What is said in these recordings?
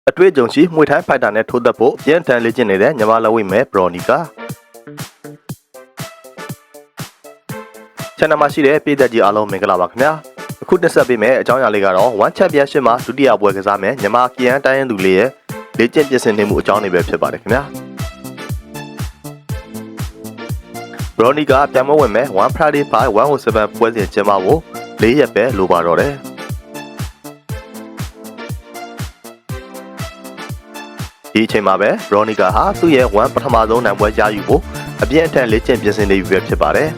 အတွေ့အကြုံရှိမွေထိုင်းဖိုက်တာနဲ့ထိုးသက်ဖို့ပြန်ထန်လေ့ကျင့်နေတဲ့ညီမလက်ဝိမဲ့ဘရော်နီကာchannel မှာရှိတဲ့ပြည်သက်ကြီးအားလုံးမင်္ဂလာပါခင်ဗျာအခုတက်ဆက်ပေးမယ့်အကြောင်းအရာလေးကတော့ One Championship မှာဒုတိယပွဲကစားမယ်ညီမကီယန်တိုင်းရန်သူလေးရဲ့လေ့ကျင့်ပြင်ဆင်နေမှုအကြောင်းတွေပဲဖြစ်ပါတယ်ခင်ဗျာဘရော်နီကာပြန်မဝင်မဲ့ One Friday 107ပွဲစဉ်ကျင်းပဖို့၄ရက်ပဲလိုပါတော့တယ်ဒီအချိန်မှာပဲဘရော်နီကာဟာသူ့ရဲ့ one ပထမဆုံးနိုင်ပွဲရယူဖို့အပြင်းအထန်လေ့ကျင့်ပြင်ဆင်နေပြီပဲဖြစ်ပါတယ်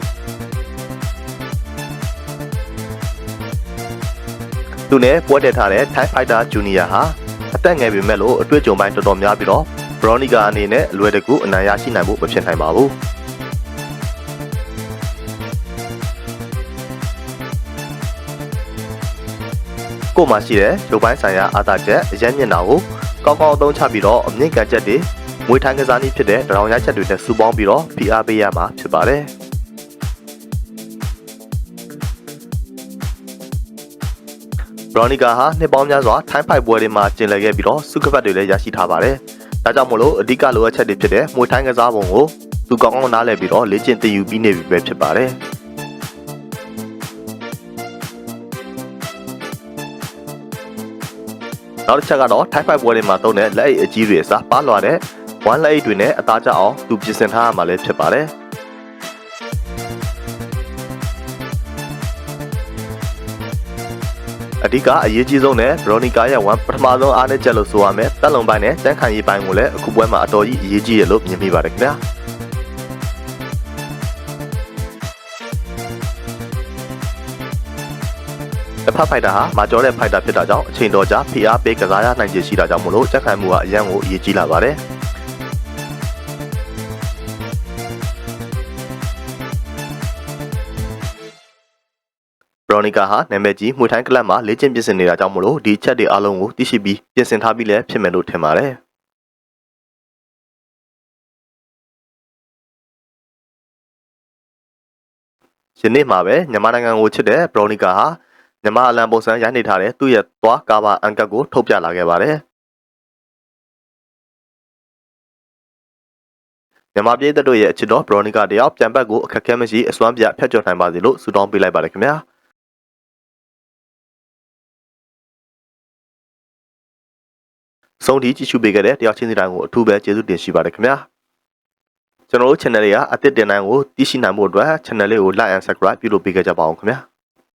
သူနဲ့ပွဲတက်ထားတဲ့ Thai Fighter Junior ဟာအသက်ငယ်ပေမဲ့လို့အတွေ့အကြုံပိုင်းတော်တော်များပြီးတော့ဘရော်နီကာအနေနဲ့အလွယ်တကူအနိုင်ရရှိနိုင်ဖို့မဖြစ်နိုင်ပါဘူးကိုမှရှိတဲ့ရုပ်ပိုင်းဆိုင်ရာအာသာချက်အရင်မျက်နှာကိုကောင်းကောင်းအသုံးချပြီးတော့အမြင့်ကန်ချက်တွေမွေးထိုင်းကစားနည်းဖြစ်တဲ့တရောင်ရိုက်ချက်တွေနဲ့စုပေါင်းပြီးတော့ဖိအားပေးရမှာဖြစ်ပါတယ်ဘရော်နီကာဟာနှစ်ပေါင်းများစွာထိုင်းဖိုက်ပွဲတွေမှာကျင်လည်ခဲ့ပြီးတော့စုကပတ်တွေလည်းရရှိထားပါတယ်ဒါကြောင့်မို့လို့အဓိကလိုအပ်ချက်တွေဖြစ်တဲ့မွေးထိုင်းကစားပုံကိုသူကောင်းကောင်းနားလည်ပြီးတော့လေ့ကျင့်သင်ယူပြီးနေပြီပဲဖြစ်ပါတယ်နောက်တစ်ချက်ကတော့ Type 5ပွဲတွေမှာသုံးတဲ့လက်အိတ်အကြီးတွေအစားပါလွာတဲ့ one လက်အိတ်တွေနဲ့အသားကျအောင်သူပြင်ဆင်ထားရမှာလည်းဖြစ်ပါတယ်အဓိကအရေးကြီးဆုံးနဲ့ဘရော်နီကာရဲ့ one ပထမဆုံးအားနည်းချက်လို့ဆိုရမယ်တက်လုံပိုင်းနဲ့တန်းခံရေးပိုင်းကိုလည်းအခုပွဲမှာအတော်ကြီးအရေးကြီးရလို့မြင်မိပါတယ်ခင်ဗျာတစ်ဖက်ဖိုက်တာဟာမာကျော်တဲ့ဖိုက်တာဖြစ်တာကြောင့်အချိန်တော်ကြာဖိအားပေးကစားရနိုင်ခြေရှိတာကြောင့်မို့လို့တက်ခိုင်မှုကအရန်ကိုအရေးကြီးလာပါတယ်ဘရော်နီကာဟာနာမည်ကြီးမွေထိုင်းကလပ်မှာလေ့ကျင့်ပြင်ဆင်နေတာကြောင့်မို့လို့ဒီချက်တွေအားလုံးကိုသိရှိပြီးပြင်ဆင်ထားပြီးလည်းဖြစ်မယ်လို့ထင်ပါတယ်ယနေ့မှာပဲမြန်မာနိုင်ငံကိုချစ်တဲ့ဘရော်နီကာဟာမြန်မာအလံပုံစံရိုက်နေထားတဲ့သူ့ရဲ့သွားကာဘာအန်ကတ်ကိုထုတ်ပြလာခဲ့ပါတယ်မြန်မာပြည်သက်တို့ရဲ့အချစ်တော်ဘရော်နီကာတယောက်ပြန်ဘက်ကိုအခက်အခဲမရှိအစွမ်းပြဖြတ်ကျော်နိုင်ပါစေလို့ဆုတောင်းပေးလိုက်ပါတယ်ခင်ဗျာဆုံးထိကြည့်ရှုပေးခဲ့တဲ့တယောက်ချင်းစီတိုင်းကိုအထူးပဲကျေးဇူးတင်ရှိပါတယ်ခင်ဗျာကျွန်တော်တို့ channel လေးကအသစ်တင်တိုင်းကိုသိရှိနိုင်ဖို့အတွက် channel လေးကို like and subscribe ပြုလုပ်ပေးခဲ့ကြပါအောင်ခင်ဗျာ